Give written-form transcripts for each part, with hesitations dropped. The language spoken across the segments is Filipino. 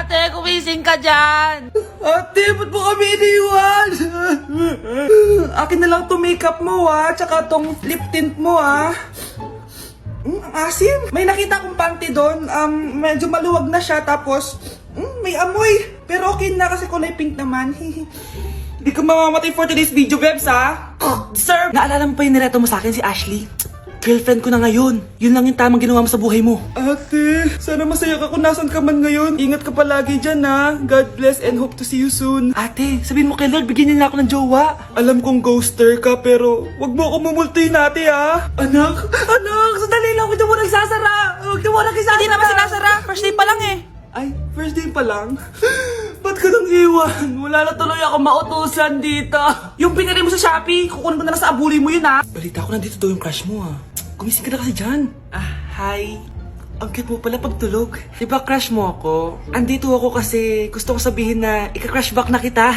Ate, kumising ka dyan! Ate, ba't mo kami iniwan? Akin na lang to makeup mo tsaka tong lip tint mo ang asim. May nakita akong panty doon, medyo maluwag na siya tapos may amoy. Pero okay na kasi kulay pink naman. Hindi ka mamamatay for today's video, Bebs, Sir! Naalala mo pa yung nireto mo sa akin si Ashley? Girlfriend ko na ngayon. Yun lang yung tamang ginawa mo sa buhay mo. Ate, sana masaya ka kung nasan ka man ngayon. Ingat ka palagi dyan, God bless and hope to see you soon. Ate, sabihin mo kay Lord, bigyan niya na ako ng jowa. Alam kong ghoster ka, pero wag mo ako mumultuin ate, Anak, sandali lang. Huwag na mo nagsasara. Huwag na mo nagsasara. Hindi naman sinasara. First day pa lang eh. Ay, first day pa lang? Ba't ka nang iwan? Wala na tuloy ako mautusan dito. Yung pinili mo sa Shopee, kukunin ko na lang sa abuli mo yun, Balita ko nandito daw yung crush mo, Gumising ka na kasi dyan. Hi. Ang cute mo pala pagtulog. Diba crush mo ako? Andito ako kasi gusto ko sabihin na ika-crush back na kita.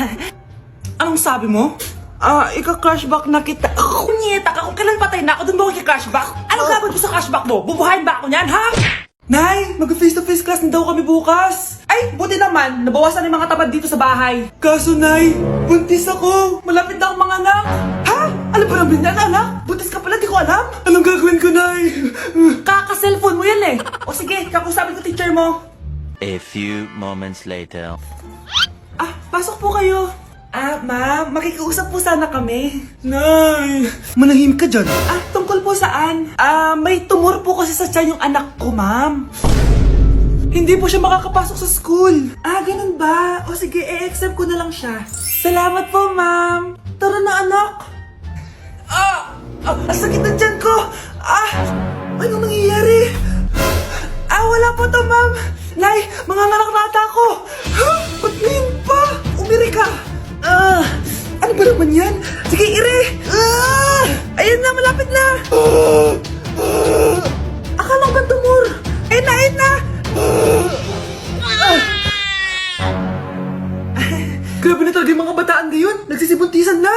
Anong sabi mo? Ika-crush back na kita. Kunyeta ka, kung kailan patay na ako, dun ba ako ika-crush back? Anong gagawin mo sa crush back mo? Bubuhayin ba ako niyan, ha? Nay, mag-face-to-face class na daw kami bukas. Ay, buti naman. Nabawasan yung mga tamad dito sa bahay. Kaso, Nay, buntis ako. Malapit na akong mga anak. Ha? Alam ba namin na, anak? Buntis ka pala, di ko alam. Anong gagawin ko, Nay? Kaka-cellphone mo yan O sige, kakusapin ko teacher mo. A few moments later. Pasok po kayo. Ma'am, makikiusap po sana kami. Nay, manahimik ka dyan. Tungkol po saan? May tumor po kasi sa tiyan yung anak ko, ma'am. Hindi po siya makakapasok sa school. Ganun ba? O sige, i-accept ko na lang siya. Salamat po, ma'am. Tara na, anak. Ang sakit ng tiyan ko. Anong nangyayari? Wala po to, ma'am. Nay, mga ngalak-rata ko. Ba't ngayon pa? Umiri ka. Ano ba naman yan? Sige, ire! Ayan na, malapit na! Akala ko ba tumor? Ayun na! Grabe na talaga yung mga bataan ngayon! Nagsisibuntisan na!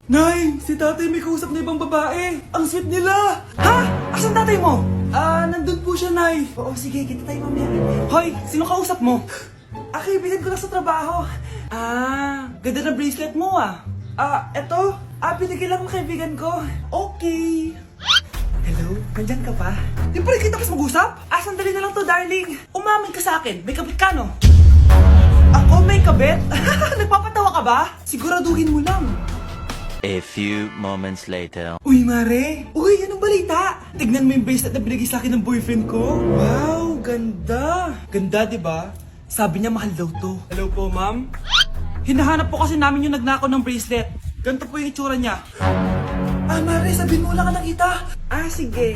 Nay, si tatay may kausap na ibang babae. Ang sweet nila! Ha? Asan tatay mo? Nandun po siya, Nay. Oo, sige, kita tayo mamaya. Hoy, sino kausap mo? Kaibigan ko lang sa trabaho. Ganda na bracelet mo eto. Binigyan lang ng kaibigan ko. Okay. Hello, nandyan ka pa? Di pa rin kita kasi mag-usap? Sandali na lang to, darling. Umamin ka sa akin, may kabit ka, no? Ako may kabit? Nagpapatawa ka ba? Siguraduhin mo lang. A few moments later. Uy, Mare! Uy, anong balita? Tignan mo yung bracelet na binigay sa akin ng boyfriend ko. Wow, ganda! Ganda, di ba? Sabi niya mahal daw to. Hello po, ma'am? Hinahanap po kasi namin yung nagnakaw ng bracelet. Ganito po yung itsura niya. Mare, sabihin mo lang ka nakita. Sige.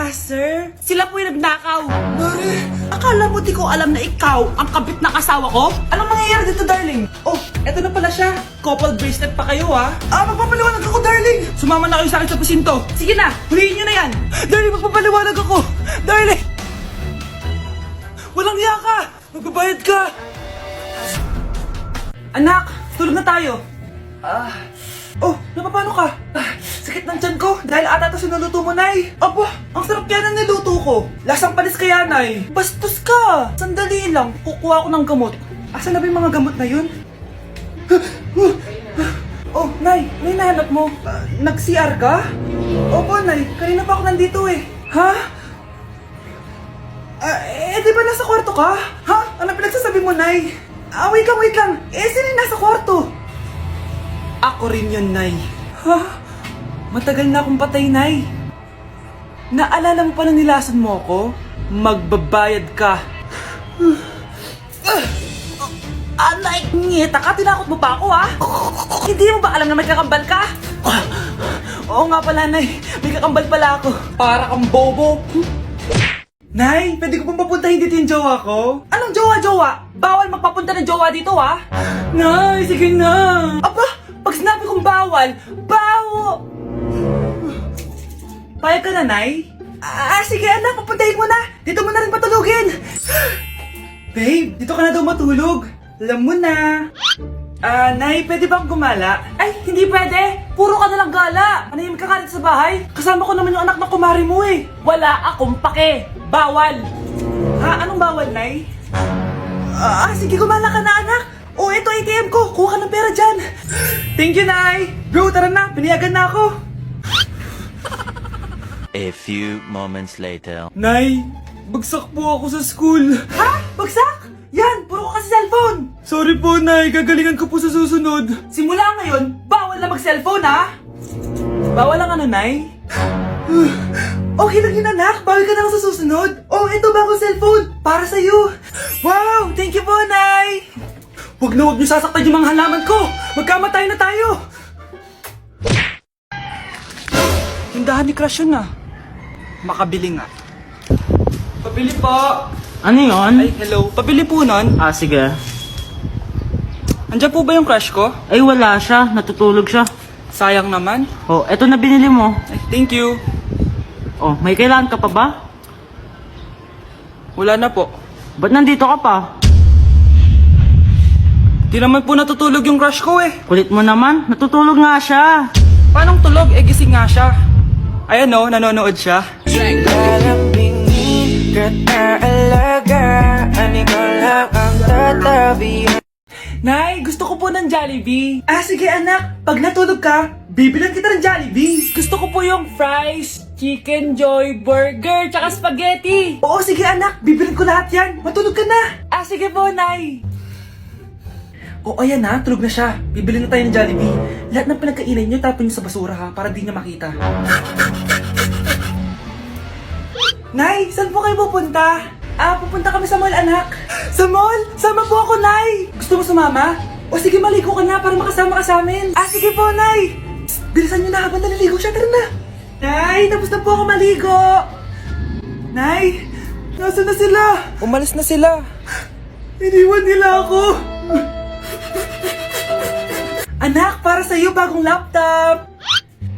Sir? Sila po yung nagnakaw. Mare! Akala mo di ko alam na ikaw ang kabit na kasawa ko? Anong mangyayari dito, darling? Eto na pala siya. Couple bracelet pa kayo, magpapaliwanag ako, darling. Sumama na kayo sa akin sa presinto. Sige na, huliin nyo na yan. Darling, magpapaliwanag ako. Darling! Walang hiya ka! Magbabayad ka! Anak, tulog na tayo. Napapano ka? Sakit ng tiyan ko dahil ata ito sinuluto mo, Nay. Ang sarap kaya na niluto ko. Lasang panis kaya, Nay. Bastos ka. Sandali lang, kukuha ko ng gamot. Asan na ba yung mga gamot na yun? Nay, may nahanap mo. Nag-CR ka? Opo, Nay. Kanina pa ako nandito Ha? Di ba nasa kwarto ka? Ha? Ano pinagsasabi mo, Nay? Wait lang. Sino yung nasa kwarto? Ako rin yun, Nay. Ha? Matagal na akong patay, Nay. Naalala mo pa na nilasan mo ako? Magbabayad ka. Nay, ngita ka? Tinakot mo pa ako, Hindi mo ba alam na may kakambal ka? Oo nga pala, Nay. May kakambal pala ako. Para kang bobo. Nay, pwede ko pong papuntahin dito yung jowa ko? Anong jowa? Bawal magpapunta ng jowa dito, Nay, sige na. Pag sinabi kong bawal, Payag ka na, Nay? Sige anak, papuntahin mo na. Dito mo na rin patulugin. Babe, dito ka na daw matulog. Alam mo na. Nay, pwede bang gumala? Ay, hindi pwede. Puro ka nalang gala. Manahimik ka dito sa bahay. Kasama ko naman yung anak na kumari mo Wala akong pake. Bawal. Anong bawal, Nay? Sige, gumala ka na, anak. Oh, ito ATM ko. Kuha ka ng pera dyan. Thank you, Nay. Bro, tara na. Piniyagan na ako. A few moments later. Nay, bagsak po ako sa school. Ha? Bagsak? Yan, puro ka kasi cellphone. Sorry po, Nay. Gagalingan ko po sa susunod. Simula ngayon, bawal na mag-cellphone, ha? Bawal ang ano, Nay? Okay lang yun, anak. Bawal ka na lang sa susunod. Oh, ito bagong cellphone. Para sa'yo. Wow, thank you po, Nay. Huwag na huwag niyo sasaktan yung mga halaman ko. Magkamatay na tayo. Tindahan ni Crush yun, ah. Makabili nga. Pabili po. Ano yun? Ay, hello. Pabili po nun. Sige. Andiyan po ba yung crush ko? Ay, wala siya. Natutulog siya. Sayang naman. Oh, eto na binili mo. Ay, thank you. Oh, may kailangan ka pa ba? Wala na po. Ba't nandito ka pa? Di naman po natutulog yung crush ko eh. Kulit mo naman. Natutulog nga siya. Paanong tulog? Eh, gising nga siya. Ayan o, nanonood siya. Nay, gusto ko po ng Jollibee. Sige anak, pag natulog ka, bibilan kita ng Jollibee. Gusto ko po yung fries, chicken joy, burger, tsaka spaghetti. Oo, sige anak, bibilan ko lahat yan. Matulog ka na. Sige po, Nay. Oo, ayan na, tulog na siya. Bibili na tayo ng Jollibee. Lahat ng pinagkainan niyo, tapon niyo sa basura ha, para di niya makita. Nay, saan po kayo pupunta? Pupunta kami sa mall, anak. Sa mall? Sama po ako, Nay. Gusto mo sumama? O sige, maligo ka na para makasama ka sa amin. Sige po, Nay. Psst, bilisan niyo na habang naliligo siya. Tara na. Nay, tapos na po ako maligo. Nay, nasaan na sila? Umalis na sila. Iniwan nila ako. Anak, para sa'yo, bagong laptop.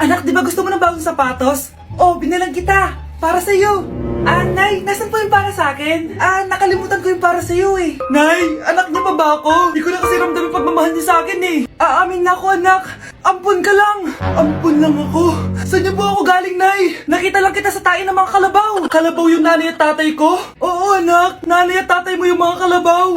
Anak, di ba gusto mo ng bagong sapatos? Oh, binalang kita. Para sa'yo. Nay, nasan po yung para sa akin? Nakalimutan ko yung para sa'yo eh. Nay, anak niya pa ba ako? Di ko na kasi ramdam yung pagmamahal niya sa akin eh. Aamin na ako, anak. Ampun ka lang. Ampun lang ako. Saan niyo po ako galing, Nay? Nakita lang kita sa tayo ng mga kalabaw. Kalabaw yung nanay at tatay ko? Oo, anak. Nanay at tatay mo yung mga kalabaw.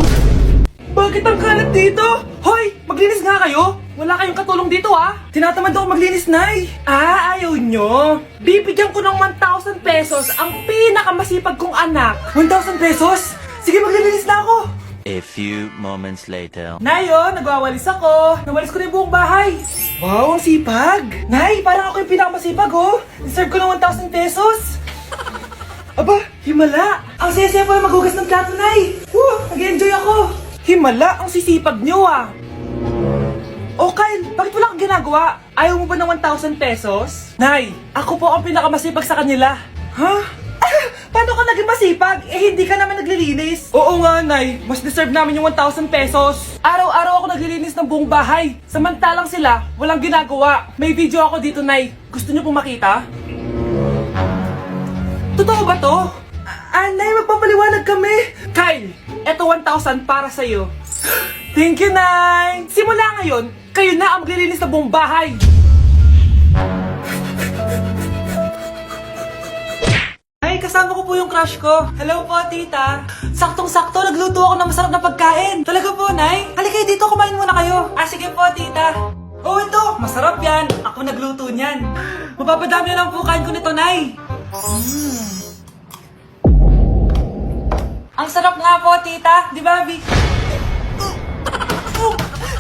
Bakit ang kalat dito? Hoy, maglinis nga kayo. Wala kayong katulong dito Tinatamad ako maglinis, Nay. Ayaw nyo. Bibigyan ko ng 1,000 pesos ang pinakamasipag kong anak. 1,000 pesos? Sige, maglilinis na ako. A few moments later. Nay, nagwawalis ako. Nawalis ko na yung buong bahay. Wow, ang sipag. Nay, parang ako yung pinakamasipag, Deserve ko ng 1,000 pesos. Aba, himala. Ang saya-saya pala maghugas ng plato, Nay. Nag-enjoy ako. Himala, ang sisipag nyo, Oh, Kyle, bakit wala kang ginagawa? Ayaw mo ba ng 1,000 pesos? Nay, ako po ang pinakamasipag sa kanila. Ha? Paano ka naging masipag? Hindi ka naman naglilinis. Oo nga, Nay. Mas deserve namin yung 1,000 pesos. Araw-araw ako naglilinis ng buong bahay. Samantalang sila, walang ginagawa. May video ako dito, Nay. Gusto niyo pong makita? Totoo ba to? Nay, magpapaliwanag kami. Kyle, eto 1,000 para sa'yo. Thank you, Nay. Simula ngayon, kayo na ang maglilinis ng buong bahay. Ay, kasama ko po yung crush ko. Hello po, tita. Saktong-sakto, nagluto ako ng masarap na pagkain. Talaga po, Nay? Halika dito, kumain muna kayo. Sige po, tita. Oh, ito, masarap yan. Ako nagluto niyan. Mapapadami na lang po kain ko nito, Nay. Ang sarap nga po, tita. Di ba, Vic?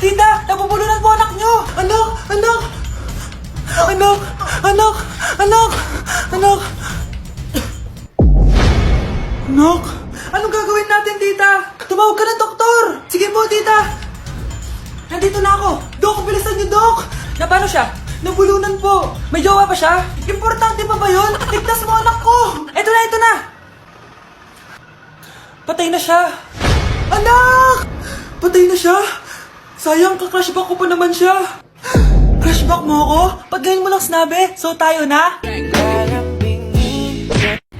Tita, nabubulunan po anak nyo! Anak! Anak! Anak! Anak! Anak! Anak! Anak! Anong gagawin natin, tita? Tumawag ka ng doktor! Sige po, tita! Nandito na ako! Dok, bilisan niyo, Dok! Na paano siya? Nabulunan po! May jowa pa siya? Importante pa ba yun? Ligtas mo anak ko! Ito na, ito na! Patay na siya! Anak! Patay na siya! Sayang, ka-crushback ko pa naman siya. Crushback mo ako? Pag ganyan mo lang sinabi, so tayo na?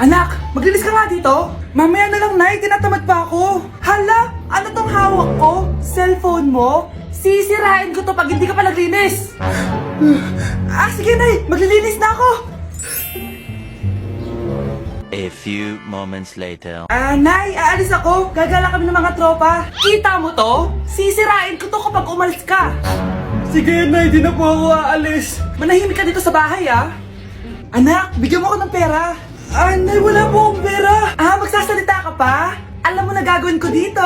Anak, maglinis ka nga dito. Mamaya na lang, Nay, tinatamad pa ako. Hala, ano tong hawak ko? Cellphone mo? Sisirain ko to pag hindi ka pa naglinis. Sige, Nay, maglilinis na ako. A A few moments later. Nay, aalis ako. Gagala kami ng mga tropa. Kita mo to? Sisirain ko to kapag umalis ka. Sige, Nay, di na po ako aalis. Manahimik ka dito sa bahay, ah. Anak, bigyan mo ako ng pera. Nay, wala po akong pera. Magsasalita ka pa? Alam mo na gagawin ko dito.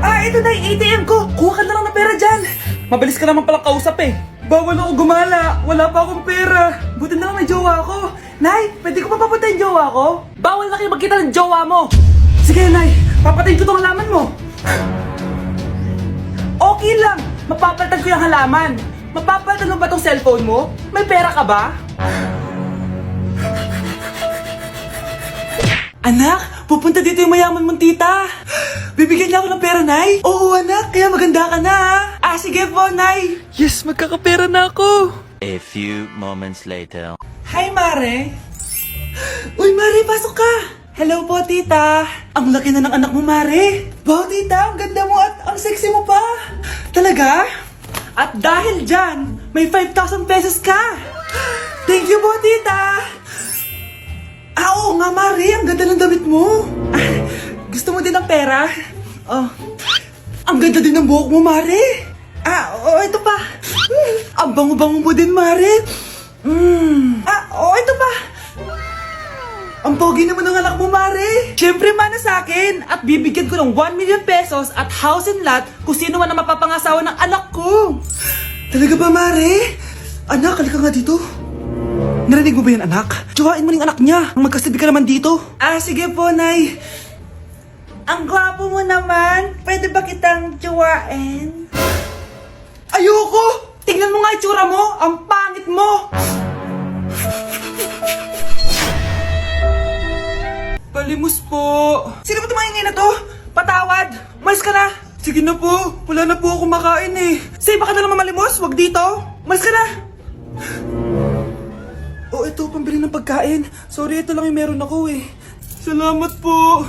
Ito na yung ATM ko. Kuha ka na lang ng pera dyan. Mabilis ka naman palang kausap eh. Bawal ako gumala. Wala pa akong pera. Buti na lang may jowa ko. Nay, pwede ko pa papatay yung jowa ko? Bawal na kayo magkita ng jowa mo. Sige, Nay. Papatayin ko tong halaman mo. Okay lang. Mapapalitan ko yung halaman. Mapapalitan mo ba tong cellphone mo? May pera ka ba? Anak, pupunta dito yung mayaman mong tita. Bibigyan niya ako ng pera, Nay? Oo, anak. Kaya maganda ka na, ha? Sige po, Nay. Yes, magkakapera na ako. A few moments later. Hi, Mare. Uy, Mare, pasok ka. Hello po, tita. Ang laki na ng anak mo, Mare. Wow, tita, ang ganda mo at ang sexy mo pa. Talaga? At dahil dyan, may 5,000 pesos ka. Thank you po, tita. Oo nga, Mare. Ang ganda ng damit mo. Gusto mo din ng pera? Ang ganda din ng buhok mo, Mare. Ito pa. Ang bango-bango mo din, Mare. Ito pa. Ang pogi naman ng anak mo, Mare. Siyempre, mana sa akin. At bibigyan ko ng 1 million pesos at house and lot kung sino man ang mapapangasawa ng anak ko. Talaga ba, Mare? Anak, halika nga dito. Narinig mo ba yan, anak? Tsuwain mo ng anak niya. Magkasabi ka naman dito. Sige po, Nay. Ang gwapo mo naman. Pwede ba kitang tsuwain? Ayoko! Tingnan mo nga itsura mo. Ang pangit mo. Palimos po. Sino ba tumingin na to? Patawad. Malis ka na. Sige na po. Wala na po ako makain eh. Say, baka na lang mamalimos. Wag dito. Malis ka na. Ito, pambili ng pagkain. Sorry, ito lang yung meron ako eh. Salamat po.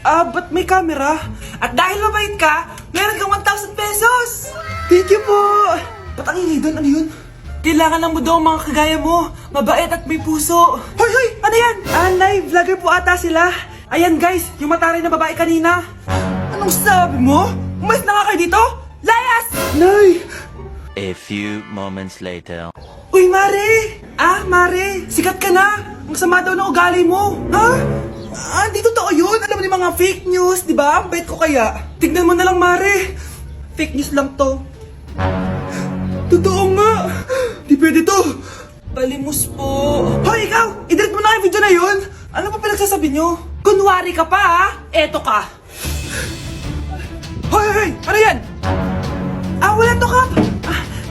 Ba't may camera? At dahil mabait ka, meron kang 1,000 pesos! Thank you po! Ba't ang ingay doon? Ano yun? Kailangan lang mo daw ang mga kagaya mo. Mabait at may puso. Hoy! Hoy! Ano yan? Nay, vlogger po ata sila. Ayan guys, yung mataray na babae kanina. Anong sabi mo? Umalis na nga kayo dito? Layas! Nay! A few moments later. Uy, Mare! Mare, sikat ka na! Ang sama daw ng ugali mo! Di totoo yun! Alam mo yung mga fake news, di ba? Ang bait ko kaya. Tignan mo na lang, Mare! Fake news lang to. Totoo nga! Di pwede to! Palimos po! Hoy, ikaw! I-delete mo na yung video na yun! Ano pa pinagsasabi nyo? Kunwari ka pa, ha? Eto ka! Hoy, hoy! Ano yan? Wala to, Kap!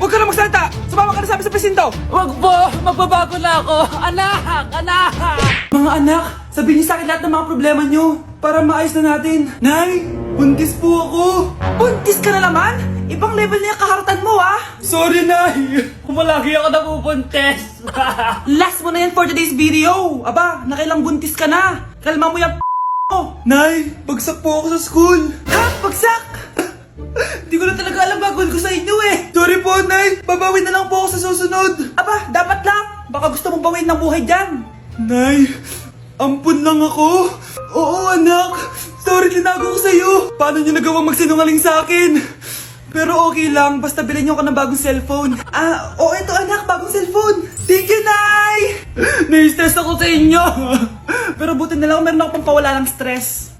Huwag ka na magsalita! Sumama ka na sa amin sa presinto! Wag po! Magbabago na ako! Anak! Anak! Mga anak, sabihin niyo sa akin lahat ng mga problema niyo para maayos na natin. Nay, buntis po ako. Buntis ka na naman? Ibang level na yung kaharatan mo, ah. Sorry, Nay. Kumalagi ako nabubuntes! Last mo na yan for today's video. Aba, nakailang buntis ka na. Kalma mo yung mo. Nay, bagsak po ako sa school. Ha? Bagsak? Di ko na talaga alam gagawin ko sa inyo eh. Sorry po, Nay. Babawin na lang po ako sa susunod. Aba, dapat lang. Baka gusto mong bawiin ng buhay dyan. Nay, ampun lang ako. Oo, anak. Sorry, tinago ko sa'yo. Paano niyo nagawang magsinungaling sa akin? Pero okay lang, basta bilhin niyo ako ng bagong cellphone. Ito anak, bagong cellphone. Thank you, Nay! Nai-stress ako sa inyo. Pero buti na lang, meron ako pampawala ng stress.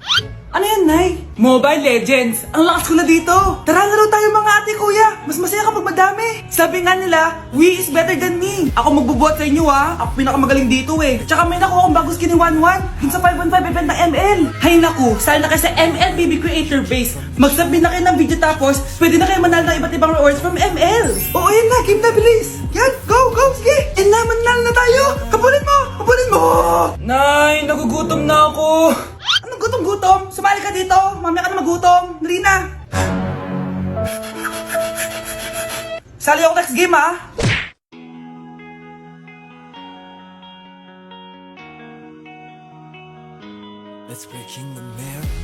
Ano yan, Nay? Mobile Legends. Ang lakas ko na dito. Tara, laro tayo mga ate, kuya. Mas masaya kapag madami. Sabi nga nila, we is better than me. Ako magbubuhat sa inyo, ha. Ako pinakamagaling dito, eh. Tsaka may nakuha akong bagong skin ni 1-1. Dun sa 515 event ng ML. Hay naku, sali na kayo sa ML BB Creator Base. Mag-submit na kayo ng video tapos, pwede na kayo manalo ng iba't ibang rewards from ML. Oo, yan na. Game na, bilis. Yan, go, go, sige. And naman na tayo. Habulin mo, habulin mo. Nay, nagugutom na ako. Anong gutom-gutom? Sumali ka dito. Mamaya ka na magutom. Dali na. Sali ako next game, ha? Let's break in the mirror.